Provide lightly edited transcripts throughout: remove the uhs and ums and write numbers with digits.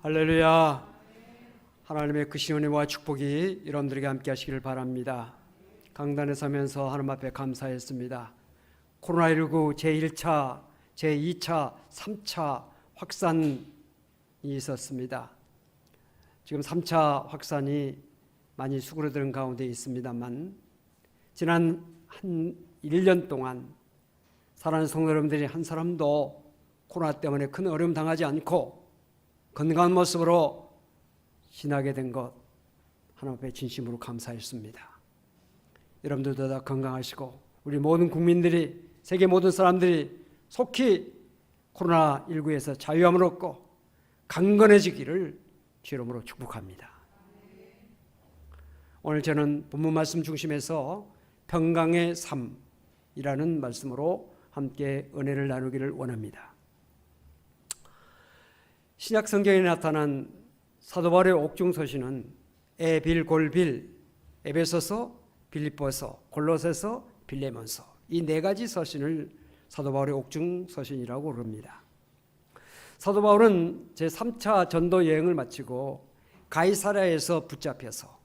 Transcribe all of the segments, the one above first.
할렐루야. 하나님의 크신 은혜와 축복이 여러분들에게 함께 하시기를 바랍니다. 강단에 서면서 하나님 앞에 감사했습니다. 코로나19 제1차, 제2차, 3차 확산이 있었습니다. 지금 3차 확산이 많이 수그러드는 가운데 있습니다만 지난 한 1년 동안 사랑하는 성도 여러분들이 한 사람도 코로나 때문에 큰 어려움 당하지 않고 건강한 모습으로 지나게 된 것 하나님 앞에 진심으로 감사했습니다. 여러분들도 다 건강하시고 우리 모든 국민들이, 세계 모든 사람들이 속히 코로나19에서 자유함을 얻고 강건해지기를 주의 이름으로 축복합니다. 오늘 저는 본문 말씀 중심에서 평강의 삶이라는 말씀으로 함께 은혜를 나누기를 원합니다. 신약 성경에 나타난 사도 바울의 옥중 서신은 에빌골빌, 에베소서, 빌립보서, 골로새서, 빌레몬서 이 네 가지 서신을 사도 바울의 옥중 서신이라고 부릅니다. 사도 바울은 제3차 전도 여행을 마치고 가이사랴에서 붙잡혀서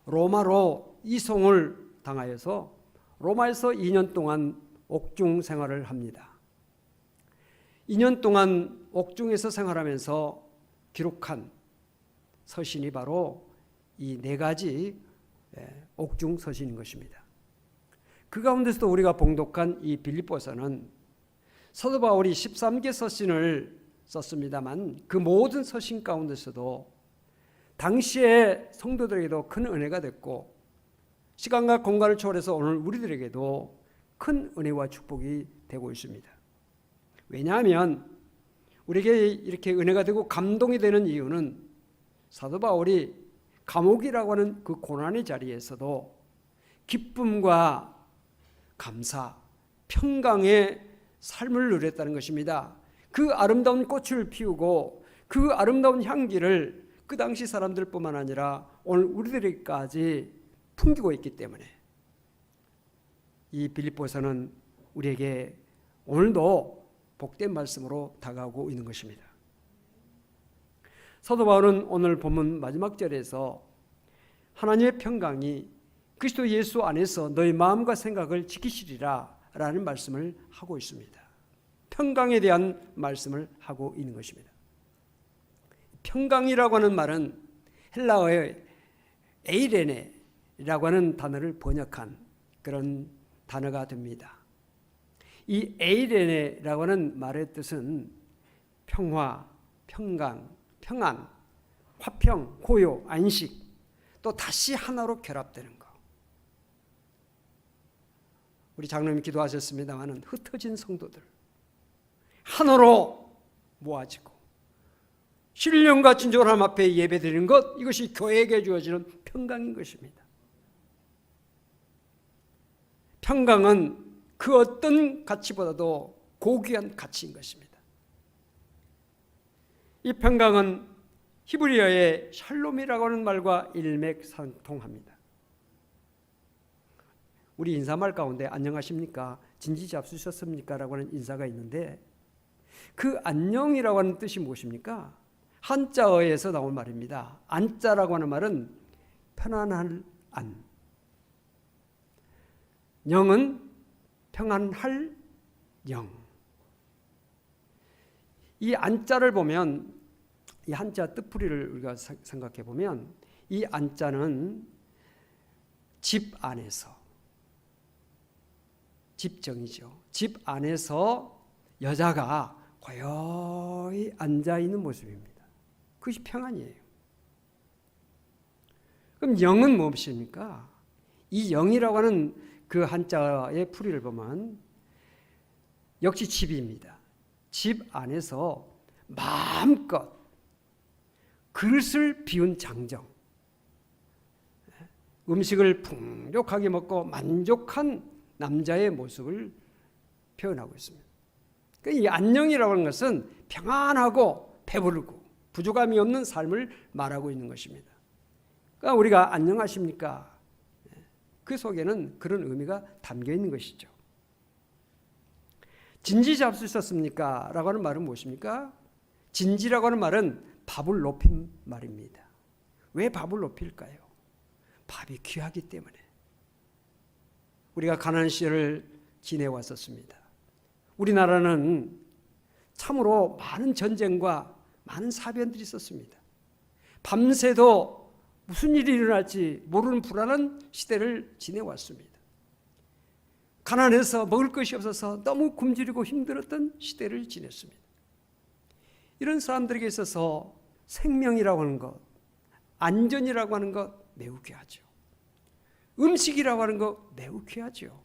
로마로 이송을 당하여서 로마에서 2년 동안 옥중 생활을 합니다. 2년 동안 옥중에서 생활하면서 기록한 서신이 바로 이 네 가지 옥중 서신인 것입니다. 그 가운데서도 우리가 봉독한 이 빌립보서는 사도 바울이 13개 서신을 썼습니다만 그 모든 서신 가운데서도 당시의 성도들에게도 큰 은혜가 됐고 시간과 공간을 초월해서 오늘 우리들에게도 큰 은혜와 축복이 되고 있습니다. 왜냐하면 우리에게 이렇게 은혜가 되고 감동이 되는 이유는 사도 바울이 감옥이라고 하는 그 고난의 자리에서도 기쁨과 감사, 평강의 삶을 누렸다는 것입니다. 그 아름다운 꽃을 피우고 그 아름다운 향기를 그 당시 사람들뿐만 아니라 오늘 우리들에게까지 풍기고 있기 때문에 이 빌립보서는 우리에게 오늘도 복된 말씀으로 다가오고 있는 것입니다. 사도 바울은 오늘 본문 마지막 절에서 하나님의 평강이 그리스도 예수 안에서 너희 마음과 생각을 지키시리라 라는 말씀을 하고 있습니다. 평강에 대한 말씀을 하고 있는 것입니다. 평강이라고 하는 말은 헬라어의 에이레네라고 하는 단어를 번역한 그런 단어가 됩니다. 이 에이레네라고 하는 말의 뜻은 평화, 평강, 평안, 화평, 고요, 안식, 또 다시 하나로 결합되는 것. 우리 장로님이 기도하셨습니다마는 흩어진 성도들 하나로 모아지고 신령과 진정으로 하나님 앞에 예배드리는 것, 이것이 교회에게 주어지는 평강인 것입니다. 평강은 그 어떤 가치보다도 고귀한 가치인 것입니다. 이 평강은 히브리어의 샬롬이라고 하는 말과 일맥상통합니다. 우리 인사말 가운데 안녕하십니까? 진지잡수셨습니까? 라고 하는 인사가 있는데 그 안녕이라고 하는 뜻이 무엇입니까? 한자어에서 나온 말입니다. 안자라고 하는 말은 편안할 안, 영은 평안할 영. 이 안자를 보면 이 한자 뜻풀이를 우리가 생각해 보면 이 안자는 집 안에서, 집정이죠. 집 안에서 여자가 고요히 앉아 있는 모습입니다. 그것이 평안이에요. 그럼 영은 무엇입니까? 이 영이라고 하는 그 한자의 풀이를 보면 역시 집입니다. 집 안에서 마음껏 그릇을 비운 장정, 음식을 풍족하게 먹고 만족한 남자의 모습을 표현하고 있습니다. 이 안녕이라고 하는 것은 평안하고 배부르고 부족함이 없는 삶을 말하고 있는 것입니다. 그러니까 우리가 안녕하십니까? 그 속에는 그런 의미가 담겨 있는 것이죠. 진지 잡수셨습니까? 라고 하는 말은 무엇입니까? 진지라고 하는 말은 밥을 높인 말입니다. 왜 밥을 높일까요? 밥이 귀하기 때문에. 우리가 가나안 시절을 지내왔었습니다. 우리나라는 참으로 많은 전쟁과 많은 사변들이 있었습니다. 밤새도 무슨 일이 일어날지 모르는 불안한 시대를 지내왔습니다. 가난해서 먹을 것이 없어서 너무 굶주리고 힘들었던 시대를 지냈습니다. 이런 사람들에게 있어서 생명이라고 하는 것, 안전이라고 하는 것 매우 귀하죠. 음식이라고 하는 것 매우 귀하죠.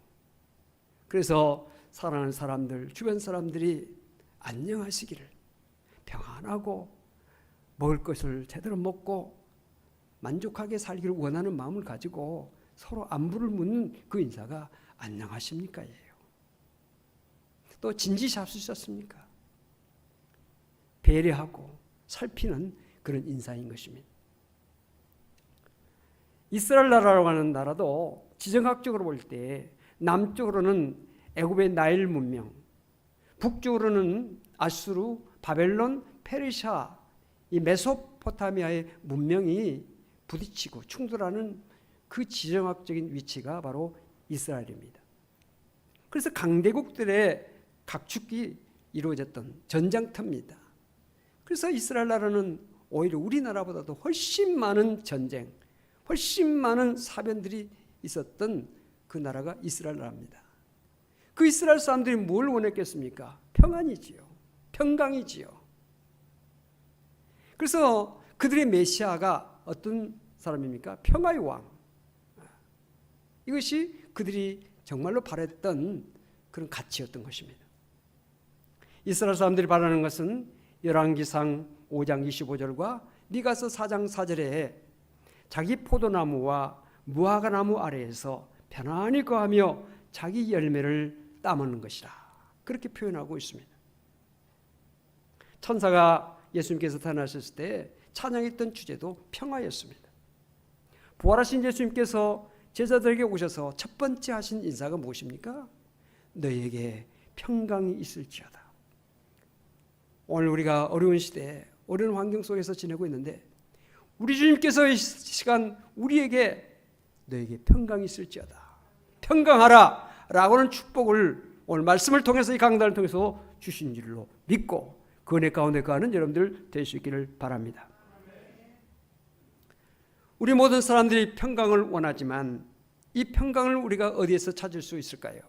그래서 사랑하는 사람들, 주변 사람들이 안녕하시기를, 평안하고 먹을 것을 제대로 먹고 만족하게 살기를 원하는 마음을 가지고 서로 안부를 묻는 그 인사가 안녕하십니까예요. 또 진지 잡수셨습니까? 배려하고 살피는 그런 인사인 것입니다. 이스라엘 나라라고 하는 나라도 지정학적으로 볼 때 남쪽으로는 애굽의 나일 문명, 북쪽으로는 아수르, 바벨론, 페르시아, 이 메소포타미아의 문명이 부딪히고 충돌하는 그 지정학적인 위치가 바로 이스라엘입니다. 그래서 강대국들의 각축이 이루어졌던 전장터입니다. 그래서 이스라엘 나라는 오히려 우리나라보다도 훨씬 많은 전쟁, 훨씬 많은 사변들이 있었던 그 나라가 이스라엘 나라입니다. 그 이스라엘 사람들이 뭘 원했겠습니까? 평안이지요. 평강이지요. 그래서 그들의 메시아가 어떤 사람입니까? 평화의 왕. 이것이 그들이 정말로 바랬던 그런 가치였던 것입니다. 이스라엘 사람들이 바라는 것은 열왕기상 5장 25절과 미가서 4장 4절에 자기 포도나무와 무화과나무 아래에서 편안히 거하며 자기 열매를 따먹는 것이라, 그렇게 표현하고 있습니다. 천사가 예수님께서 태어나셨을 때 찬양했던 주제도 평화였습니다. 부활하신 예수님께서 제자들에게 오셔서 첫 번째 하신 인사가 무엇입니까? 너희에게 평강이 있을지어다. 오늘 우리가 어려운 시대, 어려운 환경 속에서 지내고 있는데 우리 주님께서 이 시간 우리에게 너에게 평강이 있을지어다, 평강하라 라고는 축복을 오늘 말씀을 통해서, 이 강단을 통해서 주신 줄로 믿고 그 은혜 가운데 가는 여러분들 될 수 있기를 바랍니다. 우리 모든 사람들이 평강을 원하지만 이 평강을 우리가 어디에서 찾을 수 있을까요?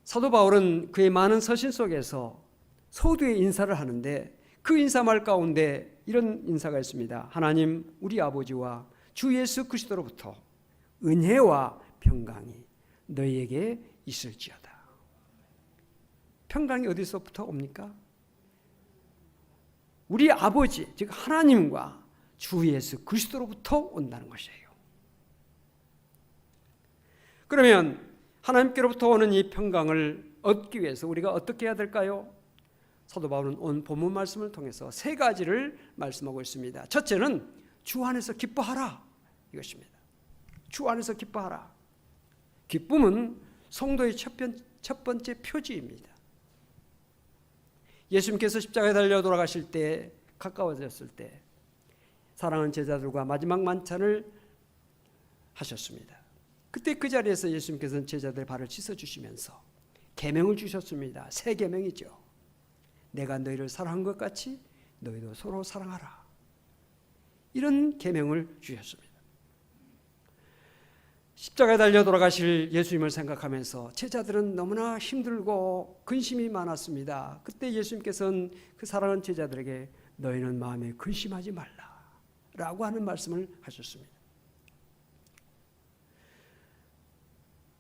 사도 바울은 그의 많은 서신 속에서 서두에 인사를 하는데 그 인사말 가운데 이런 인사가 있습니다. 하나님 우리 아버지와 주 예수 그리스도로부터 은혜와 평강이 너희에게 있을지어다. 평강이 어디서부터 옵니까? 우리 아버지, 즉 하나님과 주 예수 그리스도로부터 온다는 것이에요. 그러면 하나님께로부터 오는 이 평강을 얻기 위해서 우리가 어떻게 해야 될까요? 사도 바울은 오늘 본문 말씀을 통해서 세 가지를 말씀하고 있습니다. 첫째는 주 안에서 기뻐하라, 이것입니다. 주 안에서 기뻐하라. 기쁨은 성도의 첫 번째 표지입니다. 예수님께서 십자가에 달려 돌아가실 때, 가까워졌을 때 사랑하는 제자들과 마지막 만찬을 하셨습니다. 그때 그 자리에서 예수님께서는 제자들의 발을 씻어주시면서 계명을 주셨습니다. 새 계명이죠. 내가 너희를 사랑한 것 같이 너희도 서로 사랑하라. 이런 계명을 주셨습니다. 십자가에 달려 돌아가실 예수님을 생각하면서 제자들은 너무나 힘들고 근심이 많았습니다. 그때 예수님께서는 그 사랑하는 제자들에게 너희는 마음에 근심하지 말라 라고 하는 말씀을 하셨습니다.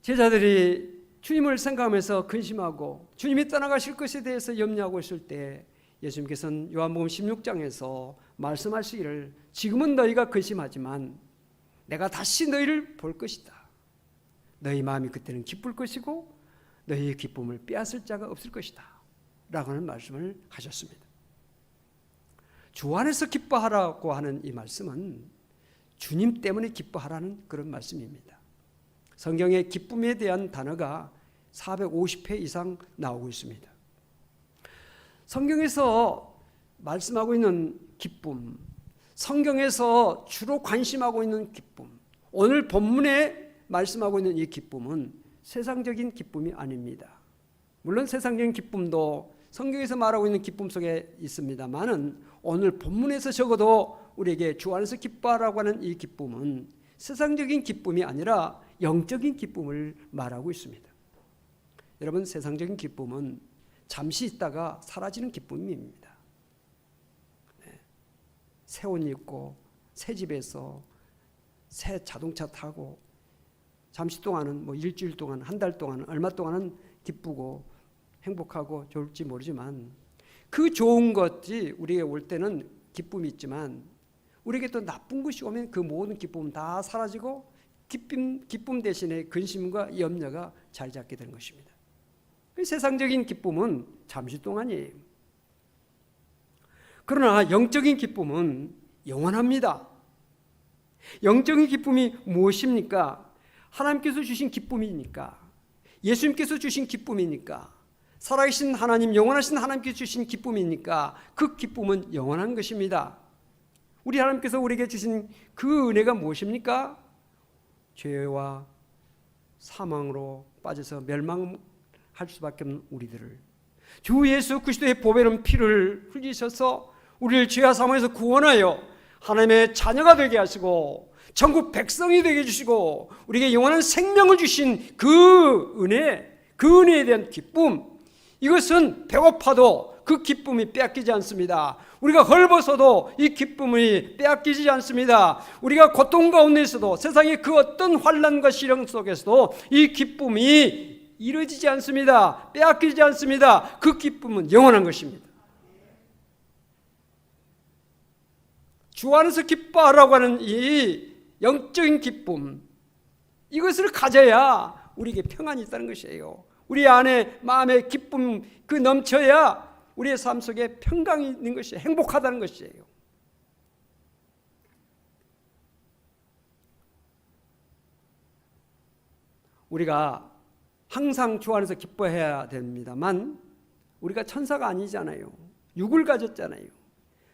제자들이 주님을 생각하면서 근심하고 주님이 떠나가실 것에 대해서 염려하고 있을 때 예수님께서는 요한복음 16장에서 말씀하시기를 지금은 너희가 근심하지만 내가 다시 너희를 볼 것이다. 너희 마음이 그때는 기쁠 것이고 너희의 기쁨을 빼앗을 자가 없을 것이다 라고 하는 말씀을 하셨습니다. 주 안에서 기뻐하라고 하는 이 말씀은 주님 때문에 기뻐하라는 그런 말씀입니다. 성경에 기쁨에 대한 단어가 450회 이상 나오고 있습니다. 성경에서 말씀하고 있는 기쁨, 성경에서 주로 관심하고 있는 기쁨, 오늘 본문에 말씀하고 있는 이 기쁨은 세상적인 기쁨이 아닙니다. 물론 세상적인 기쁨도 성경에서 말하고 있는 기쁨 속에 있습니다만은 오늘 본문에서 적어도 우리에게 주 안에서 기뻐하라고 하는 이 기쁨은 세상적인 기쁨이 아니라 영적인 기쁨을 말하고 있습니다. 여러분, 세상적인 기쁨은 잠시 있다가 사라지는 기쁨입니다. 새 옷 입고 새 집에서 새 자동차 타고 잠시 동안은 일주일 동안, 한 달 동안, 얼마 동안은 기쁘고 행복하고 좋을지 모르지만 그 좋은 것이 우리에게 올 때는 기쁨이 있지만 우리에게 또 나쁜 것이 오면 그 모든 기쁨은 다 사라지고 기쁨 대신에 근심과 염려가 자리 잡게 되는 것입니다. 세상적인 기쁨은 잠시 동안이에요. 그러나 영적인 기쁨은 영원합니다. 영적인 기쁨이 무엇입니까? 하나님께서 주신 기쁨이니까, 예수님께서 주신 기쁨이니까, 살아계신 하나님, 영원하신 하나님께서 주신 기쁨이니까 그 기쁨은 영원한 것입니다. 우리 하나님께서 우리에게 주신 그 은혜가 무엇입니까? 죄와 사망으로 빠져서 멸망할 수밖에 없는 우리들을 주 예수 그리스도의 보배로운 피를 흘리셔서 우리를 죄와 사망에서 구원하여 하나님의 자녀가 되게 하시고 천국 백성이 되게 해주시고 우리에게 영원한 생명을 주신 그 은혜에 대한 기쁨, 이것은 배고파도 그 기쁨이 빼앗기지 않습니다. 우리가 헐벗어도 이 기쁨이 빼앗기지 않습니다. 우리가 고통 가운데서도 세상의 그 어떤 환난과 시련 속에서도 이 기쁨이 이루어지지 않습니다. 빼앗기지 않습니다. 그 기쁨은 영원한 것입니다. 주 안에서 기뻐하라고 하는 이 영적인 기쁨, 이것을 가져야 우리에게 평안이 있다는 것이에요. 우리 안에 마음의 기쁨 그 넘쳐야 우리의 삶 속에 평강이 있는 것이에요. 행복하다는 것이에요. 우리가 항상 주 안에서 기뻐해야 됩니다만 우리가 천사가 아니잖아요. 육을 가졌잖아요.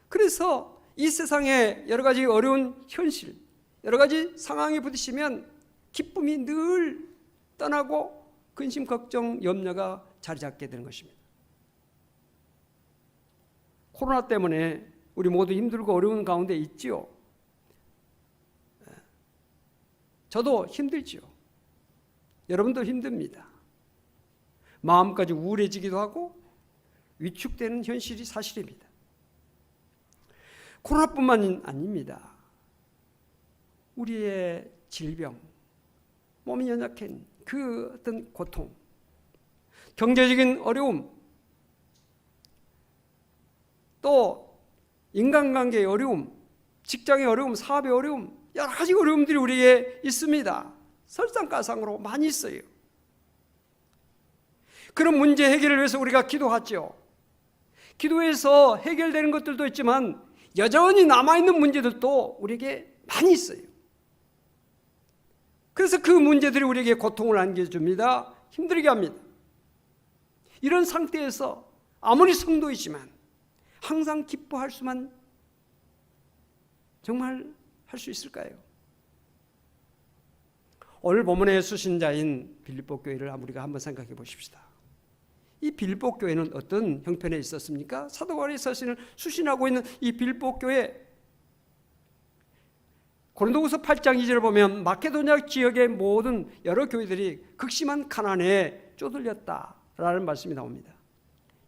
그래서 이 세상에 여러 가지 어려운 현실, 여러 가지 상황에 부딪히면 기쁨이 늘 떠나고 근심, 걱정, 염려가 자리 잡게 되는 것입니다. 코로나 때문에 우리 모두 힘들고 어려운 가운데 있지요. 저도 힘들지요. 여러분도 힘듭니다. 마음까지 우울해지기도 하고 위축되는 현실이 사실입니다. 코로나뿐만 아닙니다. 우리의 질병, 몸이 연약한 그 어떤 고통, 경제적인 어려움, 또 인간관계의 어려움, 직장의 어려움, 사업의 어려움, 여러 가지 어려움들이 우리에게 있습니다. 설상가상으로 많이 있어요. 그런 문제 해결을 위해서 우리가 기도하죠. 기도해서 해결되는 것들도 있지만 여전히 남아있는 문제들도 우리에게 많이 있어요. 그래서 그 문제들이 우리에게 고통을 안겨줍니다. 힘들게 합니다. 이런 상태에서 아무리 성도이지만 항상 기뻐할 수만 정말 할 수 있을까요? 오늘 본문의 수신자인 빌립보 교회를 우리가 한번 생각해 보십시다. 이 빌립보 교회는 어떤 형편에 있었습니까? 사도 바울이 서신을 수신하고 있는 이 빌립보 교회, 고린도후서 8장 2절을 보면 마케도냐 지역의 모든 여러 교회들이 극심한 가난에 쪼들렸다라는 말씀이 나옵니다.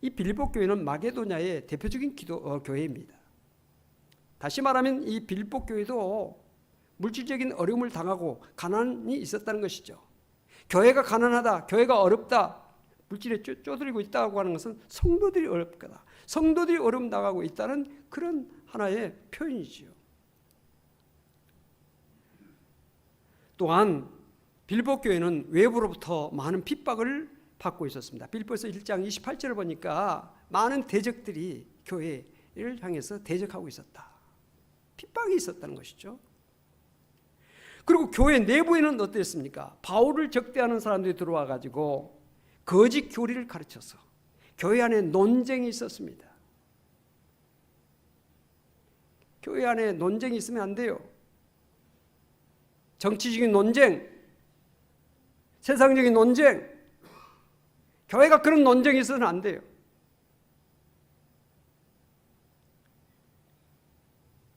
이 빌립보 교회는 마게도냐의 대표적인 교회입니다. 다시 말하면 이 빌립보 교회도 물질적인 어려움을 당하고 가난이 있었다는 것이죠. 교회가 가난하다, 교회가 어렵다, 물질에 쪼들리고 있다고 하는 것은 성도들이 어렵다, 성도들이 어려움 당하고 있다는 그런 하나의 표현이지요. 또한 빌립보 교회는 외부로부터 많은 핍박을 받고 있었습니다. 빌립보서 1장 28절을 보니까 많은 대적들이 교회를 향해서 대적하고 있었다. 핍박이 있었다는 것이죠. 그리고 교회 내부에는 어땠습니까? 바울을 적대하는 사람들이 들어와 가지고 거짓 교리를 가르쳐서 교회 안에 논쟁이 있었습니다. 교회 안에 논쟁이 있으면 안 돼요. 정치적인 논쟁, 세상적인 논쟁, 교회가 그런 논쟁이 있어서는 안 돼요.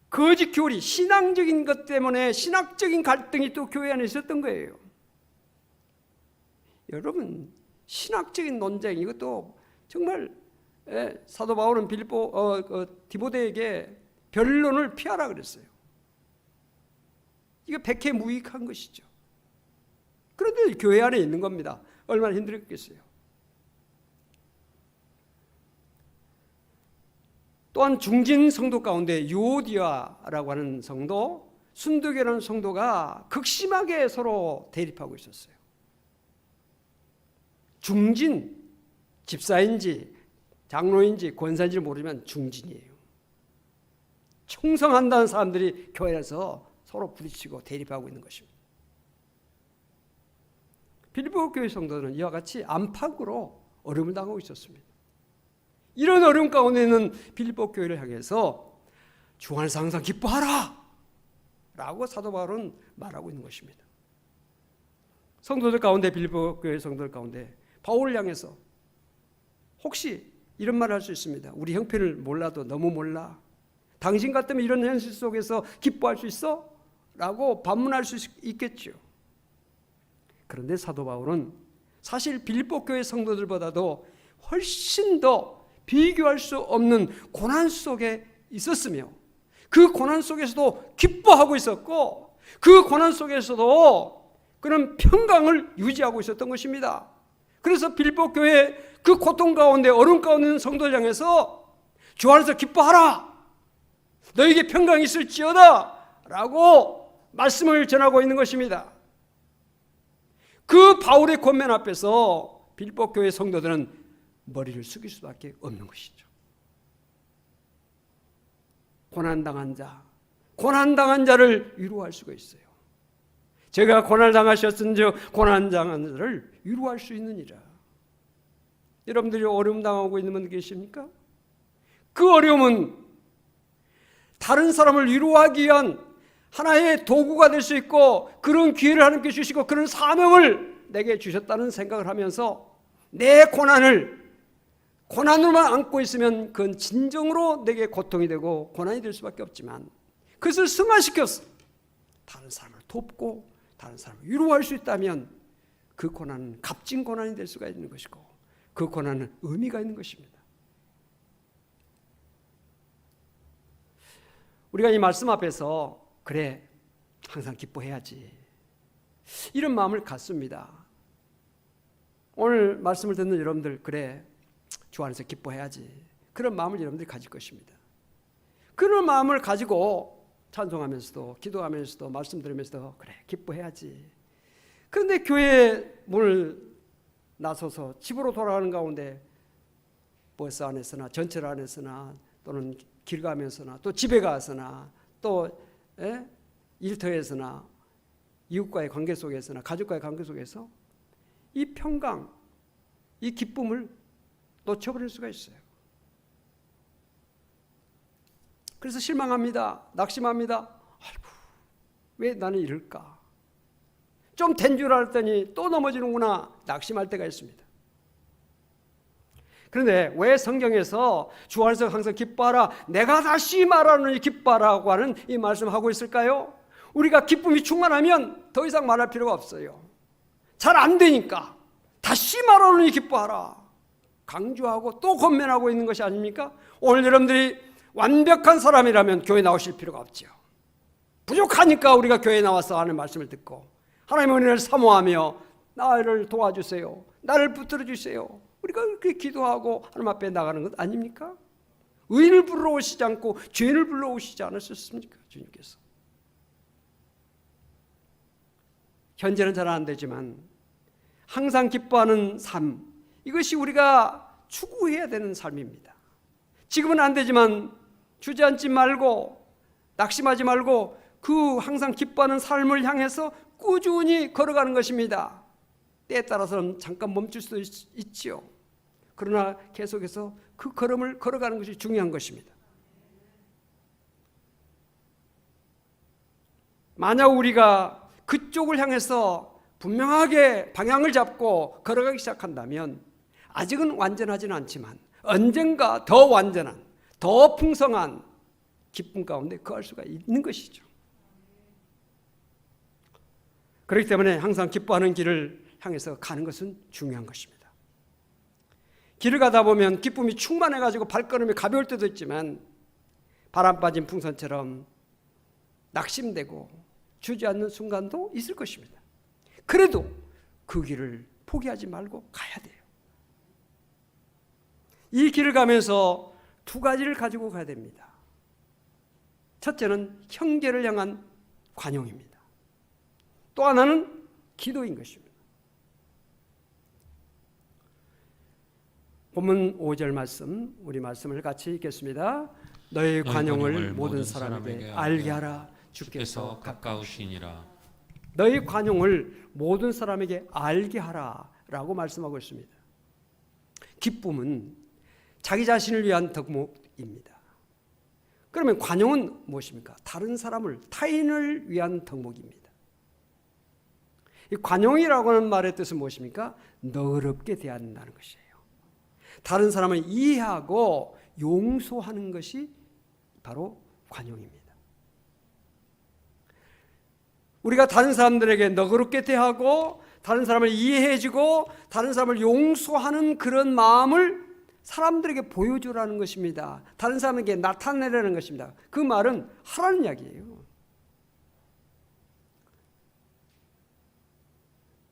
거짓 교리, 신앙적인 것 때문에 신학적인 갈등이 또 교회 안에 있었던 거예요. 여러분, 신학적인 논쟁, 이것도 정말 사도 바울은 디모데에게 변론을 피하라 그랬어요. 이거 백해무익한 것이죠. 그런데 교회 안에 있는 겁니다. 얼마나 힘들었겠어요. 또한 중진 성도 가운데 유오디아라고 하는 성도, 순두교라는 성도가 극심하게 서로 대립하고 있었어요. 중진, 집사인지 장로인지 권사인지 모르지만 중진이에요. 충성한다는 사람들이 교회에서 서로 부딪히고 대립하고 있는 것입니다. 빌립보 교회 성도들은 이와 같이 안팎으로 어려움을 당하고 있었습니다. 이런 어려움 가운데 있는 빌립보 교회를 향해서 주 안에서 항상 기뻐하라 라고 사도 바울은 말하고 있는 것입니다. 성도들 가운데, 빌립보 교회 성도들 가운데 바울을 향해서 혹시 이런 말을 할 수 있습니다. 우리 형편을 몰라도 너무 몰라. 당신 같으면 이런 현실 속에서 기뻐할 수 있어? 라고 반문할 수 있겠죠. 그런데 사도 바울은 사실 빌립보 교회 성도들보다도 훨씬 더 비교할 수 없는 고난 속에 있었으며 그 고난 속에서도 기뻐하고 있었고 그 고난 속에서도 그런 평강을 유지하고 있었던 것입니다. 그래서 빌립보 교회 그 고통 가운데 어려움 가운데 있는 성도를 향해서 주 안에서 기뻐하라, 너에게 평강이 있을지어다 라고 말씀을 전하고 있는 것입니다. 그 바울의 권면 앞에서 빌립보 교회 성도들은 머리를 숙일 수밖에 없는 것이죠. 고난당한 자를 위로할 수가 있어요. 제가 고난을 당하셨은즉 고난당한 자를 위로할 수 있느니라. 여러분들이 어려움 당하고 있는 분 계십니까? 그 어려움은 다른 사람을 위로하기 위한 하나의 도구가 될 수 있고 그런 기회를 하나님께 주시고 그런 사명을 내게 주셨다는 생각을 하면서 내 고난으로만 안고 있으면 그건 진정으로 내게 고통이 되고 고난이 될 수밖에 없지만 그것을 승화시켜서 다른 사람을 돕고 다른 사람을 위로할 수 있다면 그 고난은 값진 고난이 될 수가 있는 것이고 그 고난은 의미가 있는 것입니다. 우리가 이 말씀 앞에서 그래 항상 기뻐해야지 이런 마음을 갖습니다. 오늘 말씀을 듣는 여러분들 그래 주 안에서 기뻐해야지 그런 마음을 여러분들이 가질 것입니다. 그런 마음을 가지고 찬송하면서도 기도하면서도 말씀 들으면서도 그래 기뻐해야지. 그런데 교회 문을 나서서 집으로 돌아가는 가운데 버스 안에서나 전철 안에서나 또는 길 가면서나 또 집에 가서나 또 일터에서나 이웃과의 관계 속에서나 가족과의 관계 속에서 이 평강, 이 기쁨을 놓쳐버릴 수가 있어요. 그래서 실망합니다. 낙심합니다. 아이고, 왜 나는 이럴까? 좀 된 줄 알았더니 또 넘어지는구나. 낙심할 때가 있습니다. 그런데 왜 성경에서 주 안에서 항상 기뻐하라, 내가 다시 말하노니 기뻐하라고 하는 이 말씀하고 있을까요? 우리가 기쁨이 충만하면 더 이상 말할 필요가 없어요. 잘 안 되니까 다시 말하노니 기뻐하라 강조하고 또 권면하고 있는 것이 아닙니까? 오늘 여러분들이 완벽한 사람이라면 교회 나오실 필요가 없죠. 부족하니까 우리가 교회에 나와서 하는 말씀을 듣고 하나님의 은혜를 사모하며 나를 도와주세요, 나를 붙들어 주세요, 우리가 그렇게 기도하고 하나님 앞에 나가는 것 아닙니까? 의인을 불러오시지 않고 죄인을 불러오시지 않으셨습니까? 주님께서. 현재는 잘 안 되지만 항상 기뻐하는 삶, 이것이 우리가 추구해야 되는 삶입니다. 지금은 안 되지만 주저앉지 말고 낙심하지 말고 그 항상 기뻐하는 삶을 향해서 꾸준히 걸어가는 것입니다. 때에 따라서는 잠깐 멈출 수도 있지요. 그러나 계속해서 그 걸음을 걸어가는 것이 중요한 것입니다. 만약 우리가 그쪽을 향해서 분명하게 방향을 잡고 걸어가기 시작한다면 아직은 완전하지는 않지만 언젠가 더 완전한, 더 풍성한 기쁨 가운데 거할 수가 있는 것이죠. 그렇기 때문에 항상 기뻐하는 길을 향해서 가는 것은 중요한 것입니다. 길을 가다 보면 기쁨이 충만해가지고 발걸음이 가벼울 때도 있지만 바람 빠진 풍선처럼 낙심되고 주저앉는 순간도 있을 것입니다. 그래도 그 길을 포기하지 말고 가야 돼요. 이 길을 가면서 두 가지를 가지고 가야 됩니다. 첫째는 형제를 향한 관용입니다. 또 하나는 기도인 것입니다. 본문 5절 말씀, 우리 말씀을 같이 읽겠습니다. 너희 관용을 모든 사람에게 알게 하라. 주께서 가까우시니라. 너희 관용을 모든 사람에게 알게 하라 라고 말씀하고 있습니다. 기쁨은 자기 자신을 위한 덕목입니다. 그러면 관용은 무엇입니까? 다른 사람을, 타인을 위한 덕목입니다. 이 관용이라고 하는 말의 뜻은 무엇입니까? 너그럽게 대한다는 것이에요. 다른 사람을 이해하고 용서하는 것이 바로 관용입니다. 우리가 다른 사람들에게 너그럽게 대하고 다른 사람을 이해해주고 다른 사람을 용서하는 그런 마음을 사람들에게 보여주라는 것입니다. 다른 사람에게 나타내라는 것입니다. 그 말은 하라는 이야기예요.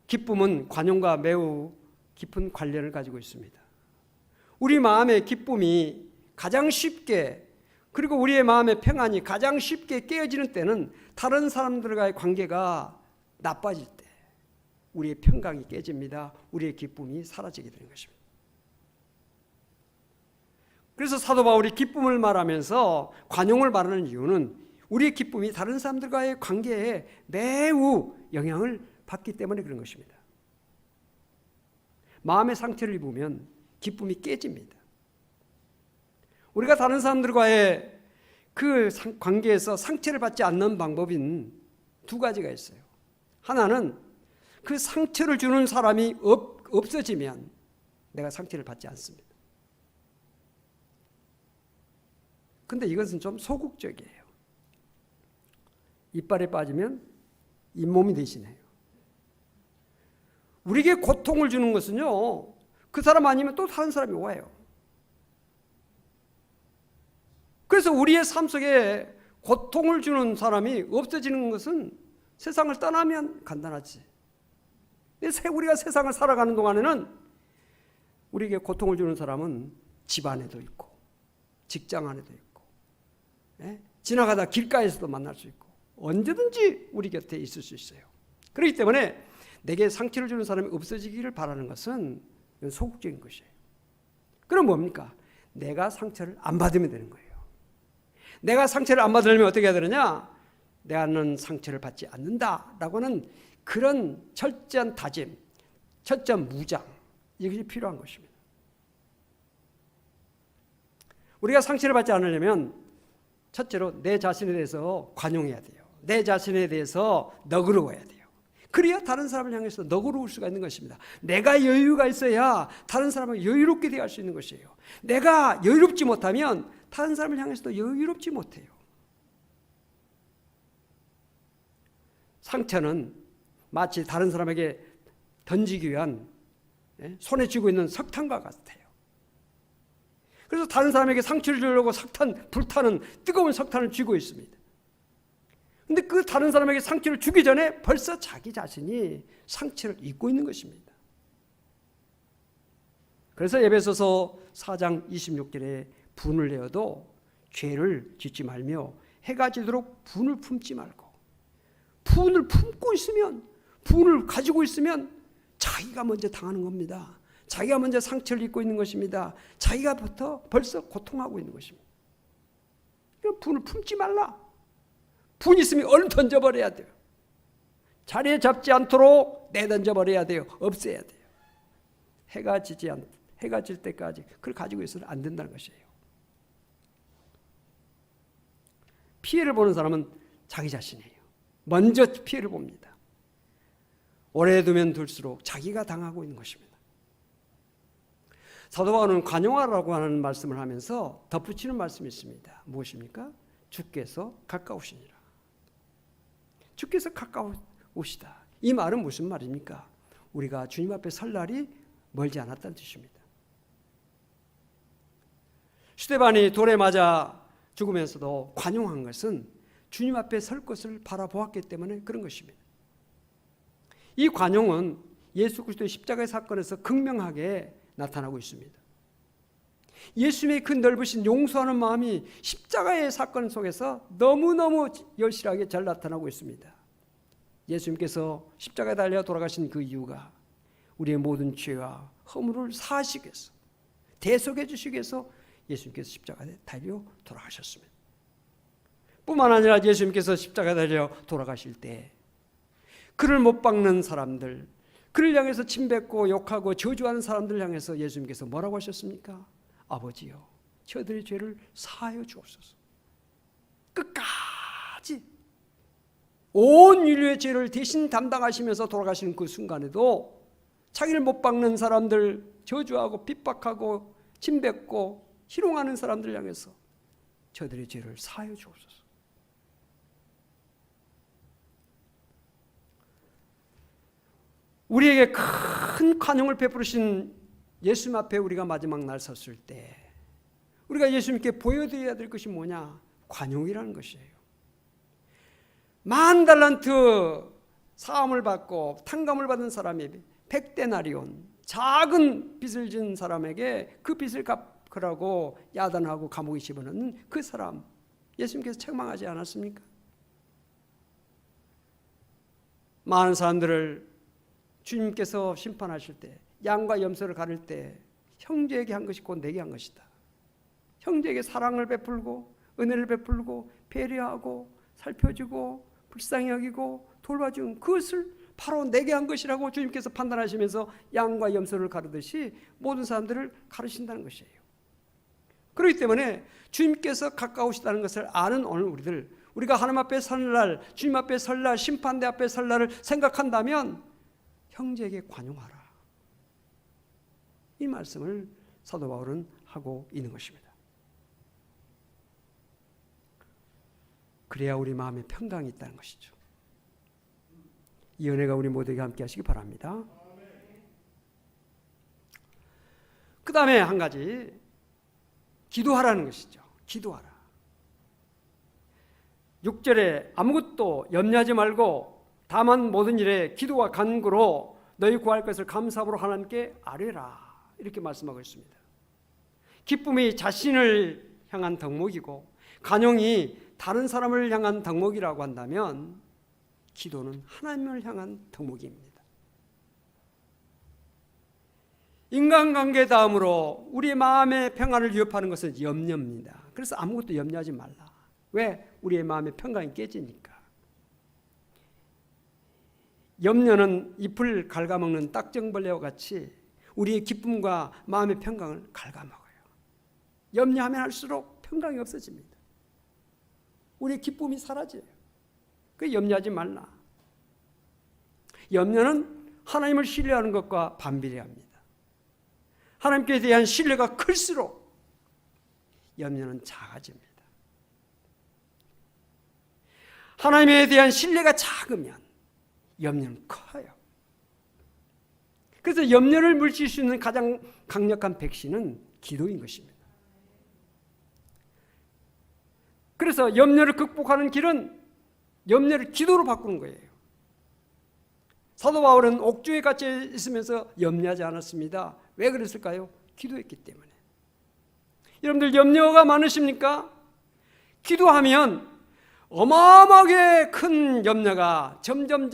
기쁨은 관용과 매우 깊은 관련을 가지고 있습니다. 우리 마음의 기쁨이 가장 쉽게, 그리고 우리의 마음의 평안이 가장 쉽게 깨어지는 때는 다른 사람들과의 관계가 나빠질 때 우리의 평강이 깨집니다. 우리의 기쁨이 사라지게 되는 것입니다. 그래서 사도 바울이 기쁨을 말하면서 관용을 말하는 이유는 우리의 기쁨이 다른 사람들과의 관계에 매우 영향을 받기 때문에 그런 것입니다. 마음의 상처를 입으면 기쁨이 깨집니다. 우리가 다른 사람들과의 그 관계에서 상처를 받지 않는 방법인 두 가지가 있어요. 하나는 그 상처를 주는 사람이 없어지면 내가 상처를 받지 않습니다. 근데 이것은 좀 소극적이에요. 이빨에 빠지면 잇몸이 대신해요. 우리에게 고통을 주는 것은요, 그 사람 아니면 또 다른 사람이 와요. 그래서 우리의 삶 속에 고통을 주는 사람이 없어지는 것은 세상을 떠나면 간단하지. 우리가 세상을 살아가는 동안에는 우리에게 고통을 주는 사람은 집 안에도 있고 직장 안에도 있고 지나가다 길가에서도 만날 수 있고 언제든지 우리 곁에 있을 수 있어요. 그렇기 때문에 내게 상처를 주는 사람이 없어지기를 바라는 것은 소극적인 것이에요. 그럼 뭡니까? 내가 상처를 안 받으면 되는 거예요. 내가 상처를 안 받으려면 어떻게 해야 되느냐? 내가는 상처를 받지 않는다라고 하는 그런 철저한 다짐, 철저한 무장, 이것이 필요한 것입니다. 우리가 상처를 받지 않으려면 첫째로 내 자신에 대해서 관용해야 돼요. 내 자신에 대해서 너그러워야 돼요. 그래야 다른 사람을 향해서 너그러울 수가 있는 것입니다. 내가 여유가 있어야 다른 사람을 여유롭게 대할 수 있는 것이에요. 내가 여유롭지 못하면 다른 사람을 향해서도 여유롭지 못해요. 상처는 마치 다른 사람에게 던지기 위한 손에 쥐고 있는 석탄과 같아요. 그래서 다른 사람에게 상처를 주려고 불타는 뜨거운 석탄을 쥐고 있습니다. 근데 그 다른 사람에게 상처를 주기 전에 벌써 자기 자신이 상처를 입고 있는 것입니다. 그래서 에베소서 4장 26절에 분을 내어도 죄를 짓지 말며 해가 지도록 분을 품지 말고, 분을 품고 있으면, 분을 가지고 있으면 자기가 먼저 당하는 겁니다. 자기가 먼저 상처를 입고 있는 것입니다. 자기가부터 벌써 고통하고 있는 것입니다. 분을 품지 말라. 분 있으면 얼른 던져버려야 돼요. 자리에 잡지 않도록 내던져버려야 돼요. 없애야 돼요. 해가 질 때까지 그걸 가지고 있어서는 안 된다는 것이에요. 피해를 보는 사람은 자기 자신이에요. 먼저 피해를 봅니다. 오래 두면 둘수록 자기가 당하고 있는 것입니다. 사도 바울은 관용하라고 하는 말씀을 하면서 덧붙이는 말씀이 있습니다. 무엇입니까? 주께서 가까우시니라. 주께서 가까우시다. 이 말은 무슨 말입니까? 우리가 주님 앞에 설 날이 멀지 않았다는 뜻입니다. 스데반이 돌에 맞아 죽으면서도 관용한 것은 주님 앞에 설 것을 바라보았기 때문에 그런 것입니다. 이 관용은 예수 그리스도의 십자가의 사건에서 극명하게 나타나고 있습니다. 예수님의 그 넓으신 용서하는 마음이 십자가의 사건 속에서 너무너무 여실하게 잘 나타나고 있습니다. 예수님께서 십자가에 달려 돌아가신 그 이유가 우리의 모든 죄와 허물을 사하시기 위해서, 대속해 주시기 위해서 예수님께서 십자가에 달려 돌아가셨습니다. 뿐만 아니라 예수님께서 십자가에 달려 돌아가실 때 그를 못 박는 사람들, 그를 향해서 침뱉고 욕하고 저주하는 사람들 향해서 예수님께서 뭐라고 하셨습니까? 아버지여, 저들의 죄를 사하여 주옵소서. 끝까지 온 인류의 죄를 대신 담당하시면서 돌아가시는 그 순간에도 자기를 못 박는 사람들, 저주하고 핍박하고 침뱉고 희롱하는 사람들 향해서 저들의 죄를 사하여 주옵소서. 우리에게 큰 관용을 베푸신 예수님 앞에 우리가 마지막 날 섰을 때 우리가 예수님께 보여드려야 될 것이 뭐냐? 관용이라는 것이에요. 10,000달란트 사함을 받고 탕감을 받은 사람이 100데나리온 작은 빚을 진 사람에게 그 빚을 갚으라고 야단하고 감옥에 집어넣는 그 사람, 예수님께서 책망하지 않았습니까? 많은 사람들을 주님께서 심판하실 때, 양과 염소를 가를 때 형제에게 한 것이 곧 내게 한 것이다. 형제에게 사랑을 베풀고 은혜를 베풀고 배려하고 살펴주고 불쌍히 여기고 돌봐준 그것을 바로 내게 한 것이라고 주님께서 판단하시면서 양과 염소를 가르듯이 모든 사람들을 가르신다는 것이에요. 그렇기 때문에 주님께서 가까우시다는 것을 아는 오늘 우리가 하나님 앞에 설날, 주님 앞에 설날, 심판대 앞에 설날을 생각한다면 형제에게 관용하라. 이 말씀을 사도 바울은 하고 있는 것입니다. 그래야 우리 마음에 평강이 있다는 것이죠. 이 은혜가 우리 모두에게 함께 하시기 바랍니다. 그 다음에 한 가지, 기도하라는 것이죠. 기도하라. 6절에 아무것도 염려하지 말고 다만 모든 일에 기도와 간구로 너희 구할 것을 감사함으로 하나님께 아뢰라. 이렇게 말씀하고 있습니다. 기쁨이 자신을 향한 덕목이고 간용이 다른 사람을 향한 덕목이라고 한다면 기도는 하나님을 향한 덕목입니다. 인간관계 다음으로 우리의 마음의 평안을 위협하는 것은 염려입니다. 그래서 아무것도 염려하지 말라. 왜? 우리의 마음의 평강이 깨지니까. 염려는 잎을 갉아먹는 딱정벌레와 같이 우리의 기쁨과 마음의 평강을 갉아먹어요. 염려하면 할수록 평강이 없어집니다. 우리의 기쁨이 사라져요. 그 염려하지 말라. 염려는 하나님을 신뢰하는 것과 반비례합니다. 하나님께 대한 신뢰가 클수록 염려는 작아집니다. 하나님에 대한 신뢰가 작으면 염려는 커요. 그래서 염려를 물칠 수 있는 가장 강력한 백신은 기도인 것입니다. 그래서 염려를 극복하는 길은 염려를 기도로 바꾸는 거예요. 사도 바울은 옥중에 갇혀 있으면서 염려하지 않았습니다. 왜 그랬을까요? 기도했기 때문에. 여러분들 염려가 많으십니까? 기도하면 어마어마하게 큰 염려가 점점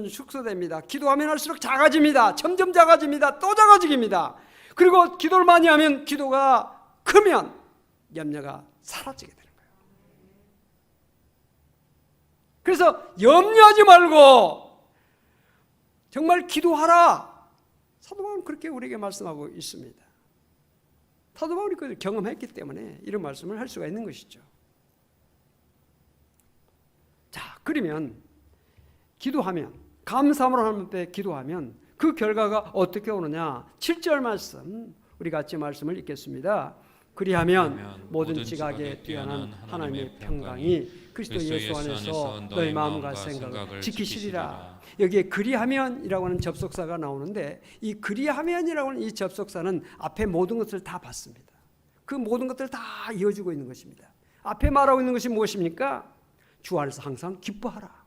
축소됩니다. 기도하면 할수록 작아집니다. 점점 작아집니다. 또 작아집니다. 그리고 기도를 많이 하면, 기도가 크면 염려가 사라지게 되는 거예요. 그래서 염려하지 말고 정말 기도하라. 사도 바울은 그렇게 우리에게 말씀하고 있습니다. 사도 바울이 그걸 경험했기 때문에 이런 말씀을 할 수가 있는 것이죠. 자, 그러면 기도하면, 감사함으로 하나님 앞에 기도하면 그 결과가 어떻게 오느냐. 7절 말씀, 우리 같이 말씀을 읽겠습니다. 그리하면 모든 지각에 뛰어난 하나님의 평강이 그리스도 예수 안에서 너희 마음과 생각을 지키시리라. 여기에 그리하면이라고 하는 접속사가 나오는데, 이 그리하면이라고 하는 이 접속사는 앞에 모든 것을 다 받습니다. 그 모든 것들을 다 이어주고 있는 것입니다. 앞에 말하고 있는 것이 무엇입니까? 주 안에서 항상 기뻐하라.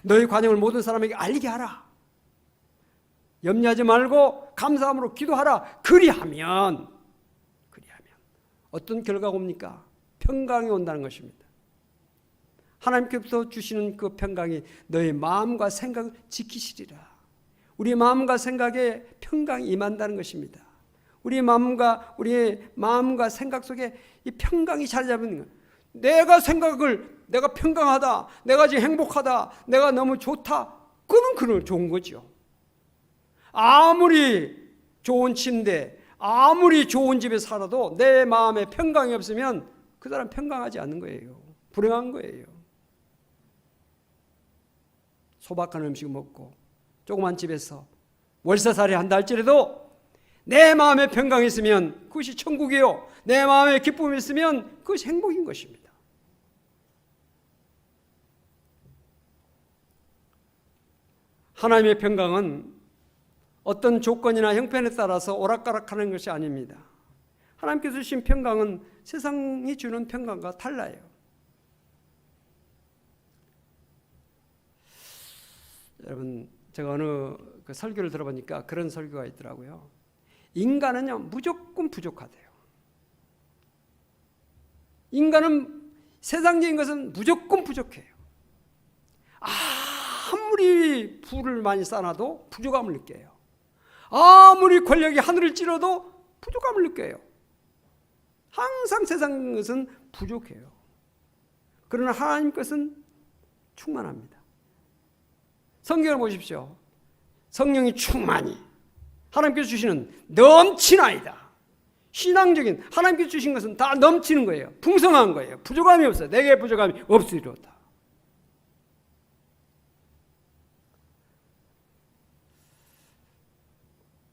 너희 관용을 모든 사람에게 알리게 하라. 염려하지 말고 감사함으로 기도하라. 그리하면 어떤 결과가 옵니까? 평강이 온다는 것입니다. 하나님께서 주시는 그 평강이 너희 마음과 생각을 지키시리라. 우리 마음과 생각에 평강이 임한다는 것입니다. 우리의 마음과 생각 속에 이 평강이 자리 잡는 거예요. 내가 평강하다, 내가 지금 행복하다, 내가 너무 좋다, 그건 좋은 거죠. 아무리 좋은 침대, 아무리 좋은 집에 살아도 내 마음에 평강이 없으면 그 사람 평강하지 않는 거예요. 불행한 거예요. 소박한 음식 먹고 조그만 집에서 월세살이 한다 할지라도 내 마음에 평강이 있으면 그것이 천국이요, 내 마음에 기쁨이 있으면 그것이 행복인 것입니다. 하나님의 평강은 어떤 조건이나 형편에 따라서 오락가락하는 것이 아닙니다. 하나님께서 주신 평강은 세상이 주는 평강과 달라요. 여러분, 제가 어느 설교를 들어보니까 그런 설교가 있더라고요. 인간은요, 무조건 부족하대요. 인간은 세상적인 것은 무조건 부족해요. 아무리 부를 많이 쌓아도 부족함을 느껴요. 아무리 권력이 하늘을 찌르도 부족함을 느껴요. 항상 세상 것은 부족해요. 그러나 하나님 것은 충만합니다. 성경을 보십시오. 성령이 충만히 하나님께서 주시는 넘치나이다. 신앙적인 하나님께서 주신 것은 다 넘치는 거예요. 풍성한 거예요. 부족함이 없어요. 내게 부족함이 없으리로다.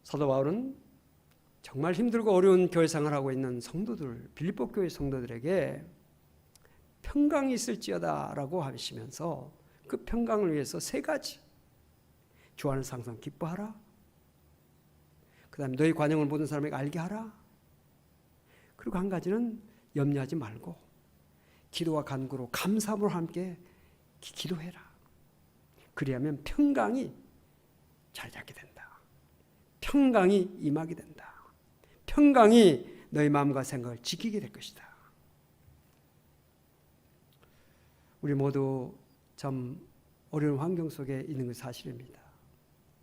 사도 바울은 정말 힘들고 어려운 교회 생활을 하고 있는 성도들, 빌립보 교회 성도들에게 평강이 있을지어다 라고 하시면서 그 평강을 위해서 3가지, 주 안에서 항상 기뻐하라, 그 다음에 너희 관용을 모든 사람에게 알게 하라, 그리고 한 가지는 염려하지 말고 기도와 간구로 감사함으로 함께 기도해라. 그리하면 평강이 잘 잡게 된다. 평강이 임하게 된다. 평강이 너희 마음과 생각을 지키게 될 것이다. 우리 모두 참 어려운 환경 속에 있는 것이 사실입니다.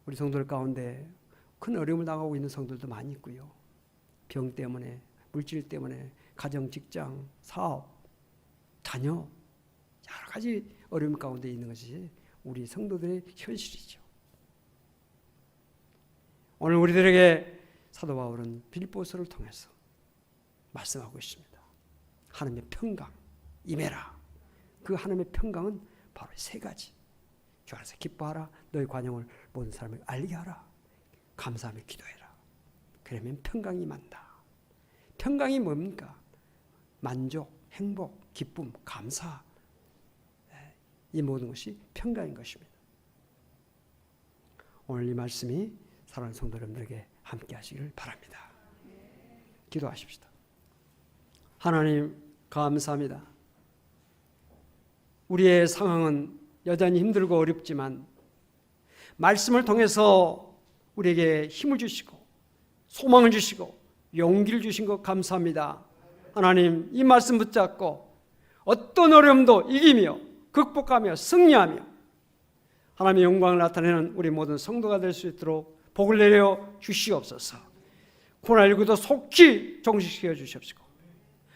우리 성도들 가운데 큰 어려움을 당하고 있는 성도들도 많이 있고요. 병 때문에, 물질 때문에, 가정, 직장, 사업, 자녀, 여러 가지 어려움 가운데 있는 것이 우리 성도들의 현실이죠. 오늘 우리들에게 사도 바울은 빌립보서를 통해서 말씀하고 있습니다. 하나님의 평강 임해라. 그 하나님의 평강은 바로 3가지. 주 안에서 기뻐하라. 너희 관용을 모든 사람에게 알게 하라. 감사하며 기도해라. 그러면 평강이 임한다. 평강이 뭡니까? 만족, 행복, 기쁨, 감사, 이 모든 것이 평강인 것입니다. 오늘 이 말씀이 사랑하는 성도 여러분들에게 함께 하시기를 바랍니다. 기도하십시다. 하나님 감사합니다. 우리의 상황은 여전히 힘들고 어렵지만 말씀을 통해서 우리에게 힘을 주시고 소망을 주시고 용기를 주신 것 감사합니다. 하나님, 이 말씀 붙잡고 어떤 어려움도 이기며 극복하며 승리하며 하나님의 영광을 나타내는 우리 모든 성도가 될 수 있도록 복을 내려 주시옵소서. 코로나19도 속히 종식시켜 주시옵시고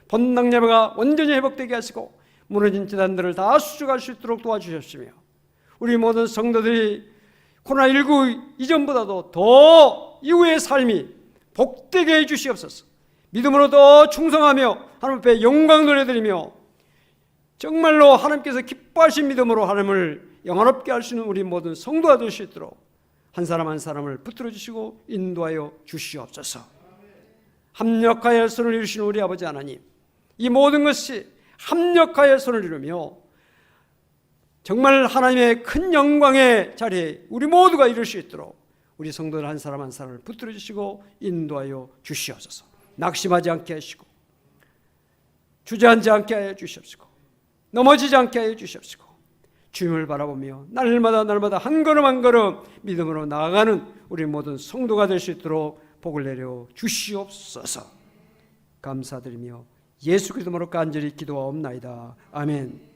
본당 예배가 완전히 회복되게 하시고 무너진 재단들을 다 수축할 수 있도록 도와주셨으며 우리 모든 성도들이 코로나19 이전보다도 더 이후의 삶이 복되게 해 주시옵소서. 믿음으로 더 충성하며 하나님 앞에 영광 돌려드리며 정말로 하나님께서 기뻐하신 믿음으로 하나님을 영화롭게 할 수 있는 우리 모든 성도가 될 수 있도록 한 사람 한 사람을 붙들어 주시고 인도하여 주시옵소서. 합력하여 손을 이루시는 우리 아버지 하나님, 이 모든 것이 합력하여 손을 이루며 정말 하나님의 큰 영광의 자리에 우리 모두가 이룰 수 있도록 우리 성도들 한 사람 한 사람을 붙들어 주시고 인도하여 주시옵소서. 낙심하지 않게 하시고 주저앉지 않게 하여 주시옵시고 넘어지지 않게 하여 주시옵시고 주님을 바라보며 날마다 한 걸음 한 걸음 믿음으로 나아가는 우리 모든 성도가 될 수 있도록 복을 내려 주시옵소서. 감사드리며 예수 그리스도로 간절히 기도하옵나이다. 아멘.